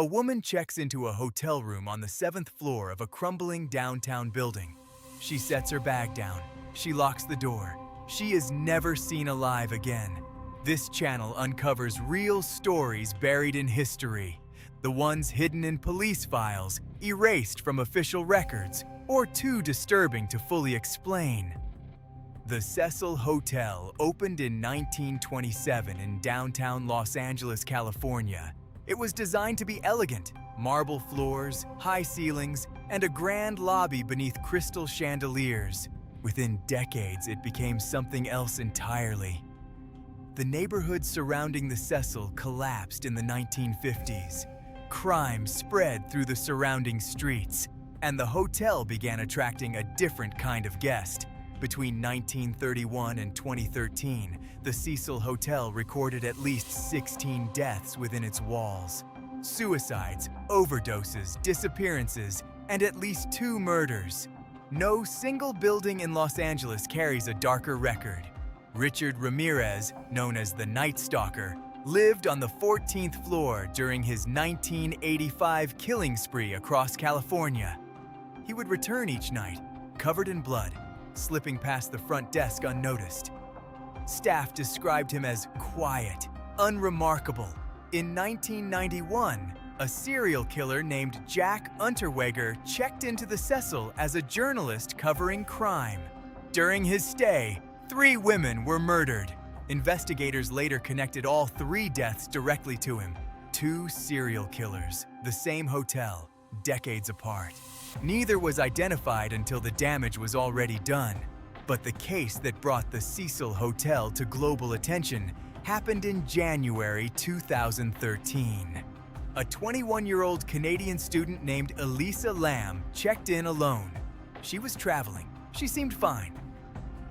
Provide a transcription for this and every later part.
A woman checks into a hotel room on the 7th floor of a crumbling downtown building. She sets her bag down. She locks the door. She is never seen alive again. This channel uncovers real stories buried in history, the ones hidden in police files, erased from official records, or too disturbing to fully explain. The Cecil Hotel opened in 1927 in downtown Los Angeles, California. It was designed to be elegant, marble floors, high ceilings, and a grand lobby beneath crystal chandeliers. Within decades, it became something else entirely. The neighborhood surrounding the Cecil collapsed in the 1950s. Crime spread through the surrounding streets, and the hotel began attracting a different kind of guest. Between 1931 and 2013, the Cecil Hotel recorded at least 16 deaths within its walls. Suicides, overdoses, disappearances, and at least 2 murders. No single building in Los Angeles carries a darker record. Richard Ramirez, known as the Night Stalker, lived on the 14th floor during his 1985 killing spree across California. He would return each night, covered in blood, slipping past the front desk unnoticed. Staff described him as quiet, unremarkable. In 1991, a serial killer named Jack Unterweger checked into the Cecil as a journalist covering crime. During his stay, 3 women were murdered. Investigators later connected all 3 deaths directly to him. 2 serial killers, the same hotel, decades apart. Neither was identified until the damage was already done. But the case that brought the Cecil Hotel to global attention happened in January 2013. A 21-year-old Canadian student named Elisa Lam checked in alone. She was traveling. She seemed fine.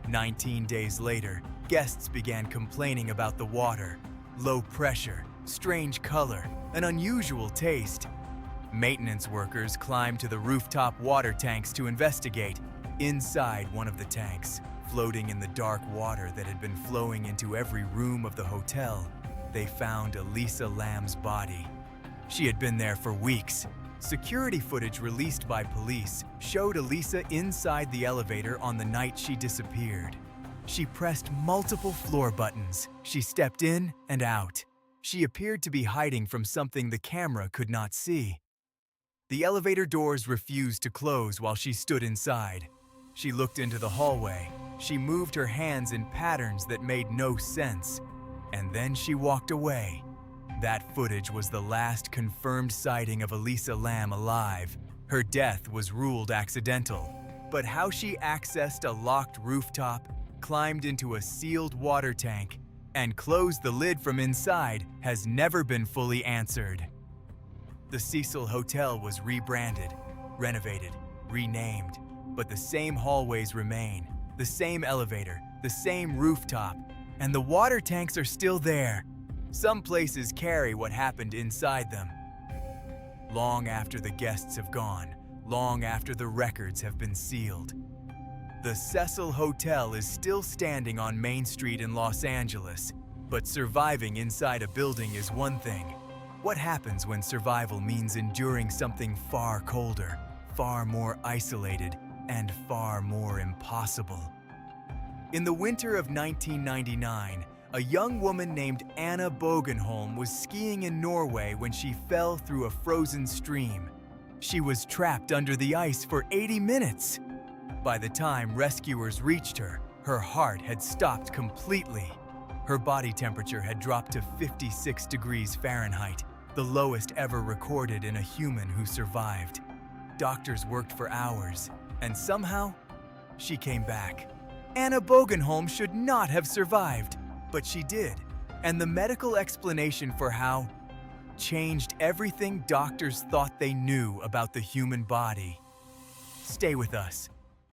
19 days later, guests began complaining about the water. Low pressure, strange color, an unusual taste. Maintenance workers climbed to the rooftop water tanks to investigate. Inside one of the tanks, floating in the dark water that had been flowing into every room of the hotel, they found Elisa Lam's body. She had been there for weeks. Security footage released by police showed Elisa inside the elevator on the night she disappeared. She pressed multiple floor buttons. She stepped in and out. She appeared to be hiding from something the camera could not see. The elevator doors refused to close while she stood inside. She looked into the hallway. She moved her hands in patterns that made no sense. And then she walked away. That footage was the last confirmed sighting of Elisa Lam alive. Her death was ruled accidental. But how she accessed a locked rooftop, climbed into a sealed water tank, and closed the lid from inside has never been fully answered. The Cecil Hotel was rebranded, renovated, renamed, but the same hallways remain, the same elevator, the same rooftop, and the water tanks are still there. Some places carry what happened inside them. Long after the guests have gone, long after the records have been sealed, the Cecil Hotel is still standing on Main Street in Los Angeles, but surviving inside a building is one thing. What happens when survival means enduring something far colder, far more isolated, and far more impossible? In the winter of 1999, a young woman named Anna Bogenholm was skiing in Norway when she fell through a frozen stream. She was trapped under the ice for 80 minutes. By the time rescuers reached her, her heart had stopped completely. Her body temperature had dropped to 56 degrees Fahrenheit, the lowest ever recorded in a human who survived. Doctors worked for hours, and somehow, she came back. Anna Bogenholm should not have survived, but she did, and the medical explanation for how changed everything doctors thought they knew about the human body. Stay with us.